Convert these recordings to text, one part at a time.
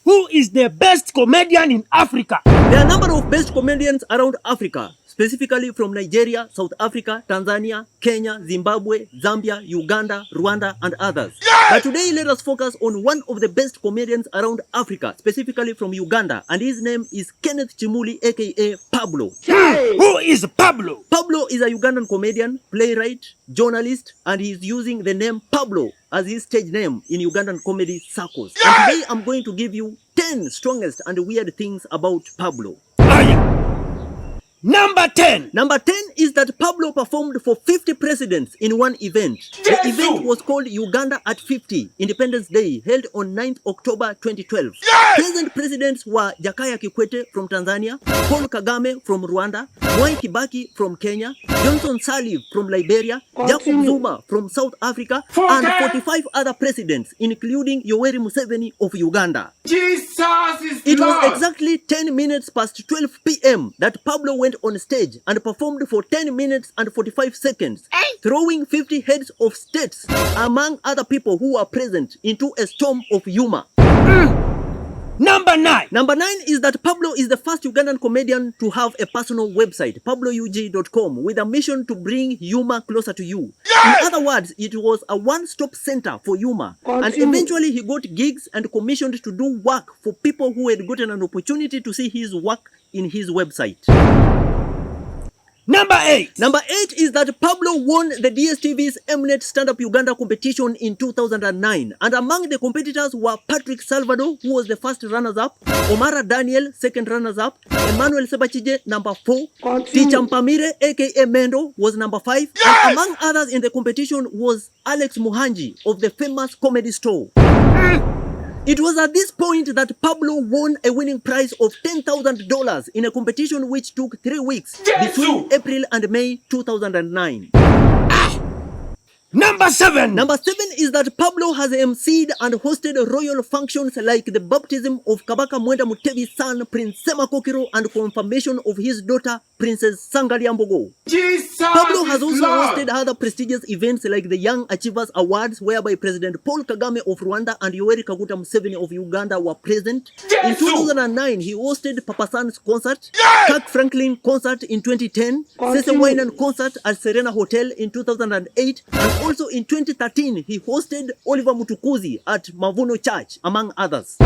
Who is the best comedian in Africa? There are a number of best comedians around Africa, specifically from Nigeria, South Africa, Tanzania, Kenya, Zimbabwe, Zambia, Uganda, Rwanda, and others. But today, let us focus on one of the best comedians around Africa, specifically from Uganda, and his name is Kenneth Chimuli, aka Pablo. Who is Pablo? Pablo is a Ugandan comedian, playwright, journalist, and he is using the name Pablo as his stage name in Ugandan comedy circles. And today, I'm going to give you 10 strongest and weird things about Pablo. Number 10. Number 10 is that Pablo performed for 50 presidents in one event. The event was called Uganda at 50, Independence Day, held on 9th October 2012. Present presidents were Jakaya Kikwete from Tanzania, Paul Kagame from Rwanda, Mwai Kibaki from Kenya, Johnson Sirleaf from Liberia, Jacob Zuma from South Africa, and 45 other presidents, including Yoweri Museveni of Uganda. It was exactly 10 minutes past 12 p.m. that Pablo went on stage and performed for 10 minutes and 45 seconds, throwing 50 heads of states, among other people who were present, into a storm of humor. Number 9. Number 9 is that Pablo is the first Ugandan comedian to have a personal website, pabloug.com, with a mission to bring humor closer to you. In other words, it was a one-stop center for humor. And eventually he got gigs and commissioned to do work for people who had gotten an opportunity to see his work in his website. Number 8. Number 8 is that Pablo won the DSTV's Mnet Stand-Up Uganda competition in 2009. And among the competitors were Patrick Salvador, who was the first runners-up, Omara Daniel, second runners-up, Emmanuel Sebachije, number 4, Ticha Mpamire, aka Mendo, was number 5, and among others in the competition was Alex Muhanji of the famous Comedy Store. It was at this point that Pablo won a winning prize of $10,000 in a competition which took 3 weeks between April and May 2009. Number 7. Number 7 is that Pablo has emceed and hosted royal functions like the baptism of Kabaka Mwenda Mutebi's son, Prince Sema Kokiro, and confirmation of his daughter, Princess Sangaliambogo. Pablo has also hosted other prestigious events like the Young Achievers Awards, whereby President Paul Kagame of Rwanda and Yoweri Kaguta Museveni of Uganda were present. In 2009, he hosted Papa San's concert, Kirk Franklin concert in 2010, Sese Wainan concert at Serena Hotel in 2008, and also in 2013, he hosted Oliver Mutukuzi at Mavuno Church, among others.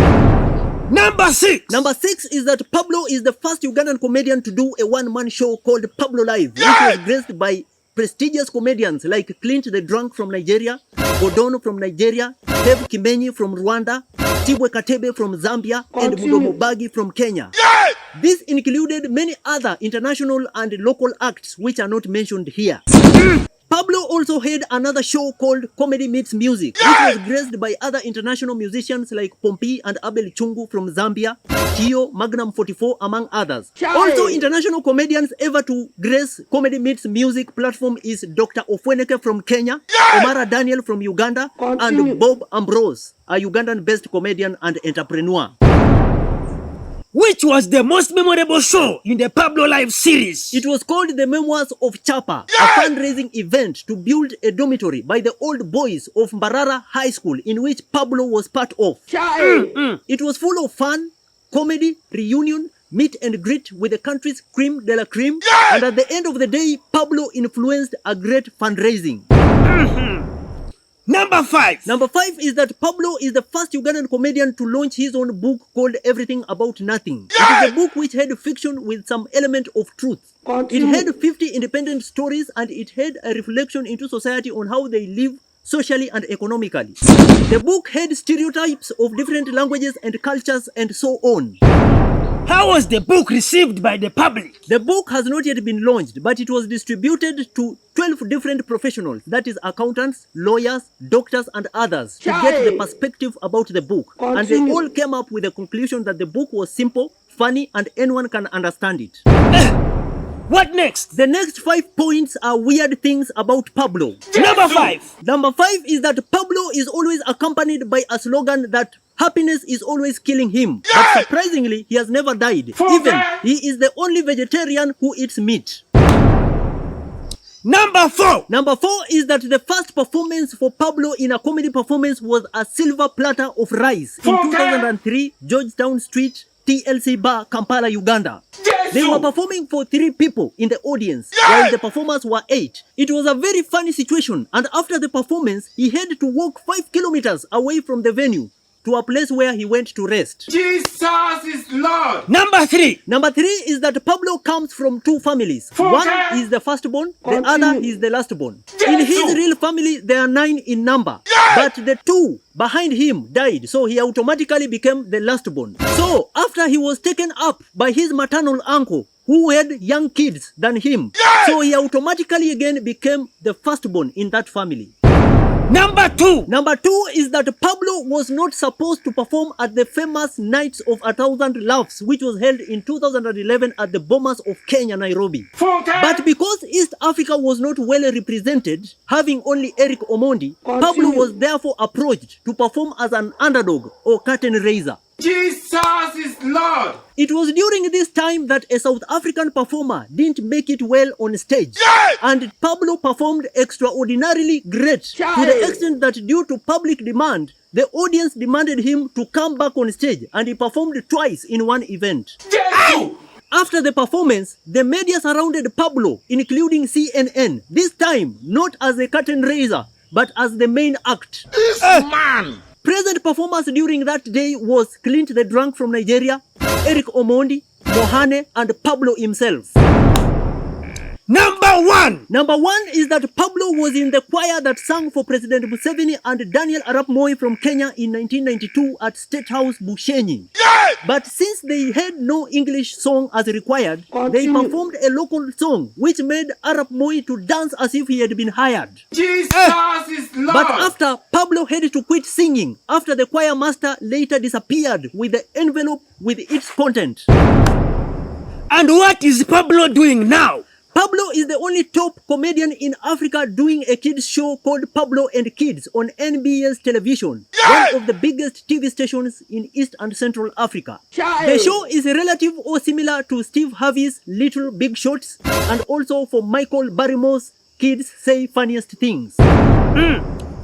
Number 6. Number 6 is that Pablo is the first Ugandan comedian to do a one-man show called Pablo Live, which was graced by prestigious comedians like Clint the Drunk from Nigeria, Godon from Nigeria, Dave Kimenyi from Rwanda, Tibwe Katebe from Zambia, and Mudomo Bagi from Kenya. This included many other international and local acts which are not mentioned here. Pablo also had another show called Comedy Meets Music, which was graced by other international musicians like Pompi and Abel Chungu from Zambia, Kio, Magnum 44, among others. Also, international comedians ever to grace Comedy Meets Music platform is Dr. Ofweneke from Kenya, Omara Daniel from Uganda, and Bob Ambrose, a Ugandan-based comedian and entrepreneur. Which was the most memorable show in the Pablo Live series? It was called The Memoirs of Chapa, a fundraising event to build a dormitory by the old boys of Mbarara High School, in which Pablo was part of. It was full of fun, comedy, reunion, meet and greet with the country's creme de la creme, and at the end of the day, Pablo influenced a great fundraising. Number 5. Number 5 is that Pablo is the first Ugandan comedian to launch his own book called Everything About Nothing. It is a book which had fiction with some element of truth. It had 50 independent stories and it had a reflection into society on how they live socially and economically. The book had stereotypes of different languages and cultures and so on. How was the book received by the public? The book has not yet been launched, but it was distributed to 12 different professionals, that is accountants, lawyers, doctors, and others, to get the perspective about the book. And they all came up with the conclusion that the book was simple, funny, and anyone can understand it. What next? The next 5 points are weird things about Pablo. Number 5. Number 5 is that Pablo is always accompanied by a slogan that happiness is always killing him. But surprisingly, he has never died. Even he is the only vegetarian who eats meat. Number 4. Number 4 is that the first performance for Pablo in a comedy performance was a silver platter of rice in 2003, Georgetown Street, TLC Bar, Kampala, Uganda. They were performing for 3 people in the audience, while the performers were 8. It was a very funny situation, and after the performance, he had to walk 5 kilometers away from the venue to a place where he went to rest. Jesus is Lord. Number 3. Number 3 is that Pablo comes from 2 families. One is the firstborn, the other is the lastborn. In his real family, there are 9 in number, but the 2 behind him died, so he automatically became the lastborn. So, after he was taken up by his maternal uncle, who had young kids than him, so he automatically again became the firstborn in that family. Number 2. Number 2 is that Pablo was not supposed to perform at the famous Nights of 1,000 Laughs, which was held in 2011 at the Bomas of Kenya, Nairobi. But because East Africa was not well represented, having only Eric Omondi, Pablo was therefore approached to perform as an underdog or curtain raiser. Jesus is Lord. It was during this time that a South African performer didn't make it well on stage. And Pablo performed extraordinarily great to the extent that due to public demand, the audience demanded him to come back on stage, and he performed twice in one event. After the performance, the media surrounded Pablo, including CNN, this time not as a curtain raiser, but as the main act. This man. Present performers during that day was Clint the Drunk from Nigeria, Eric Omondi, Mohane, and Pablo himself. Number 1. Number 1 is that Pablo was in the choir that sang for President Museveni and Daniel Arap Moi from Kenya in 1992 at State House, Bushenyi. But since they had no English song as required, they performed a local song which made Arap Moi to dance as if he had been hired. Jesus is Lord. But after, Pablo had to quit singing after the choir master later disappeared with the envelope with its content. And what is Pablo doing now? Pablo is the only top comedian in Africa doing a kids show called Pablo and Kids on NBS television, one of the biggest TV stations in East and Central Africa. The show is relative or similar to Steve Harvey's Little Big Shots, and also for Michael Barrymore's Kids Say Funniest Things.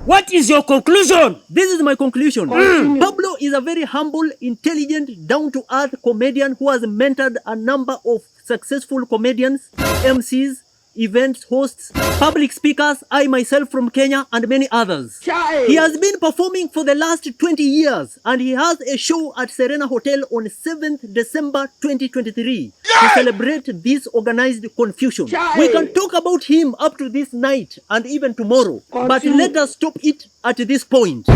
What is your conclusion? This is my conclusion. Pablo is a very humble, intelligent, down-to-earth comedian who has mentored a number of successful comedians, MCs, event hosts, public speakers, I myself from Kenya, and many others. He has been performing for the last 20 years, and he has a show at Serena Hotel on 7th December 2023 to celebrate this organized confusion. We can talk about him up to this night and even tomorrow, but let us stop it at this point.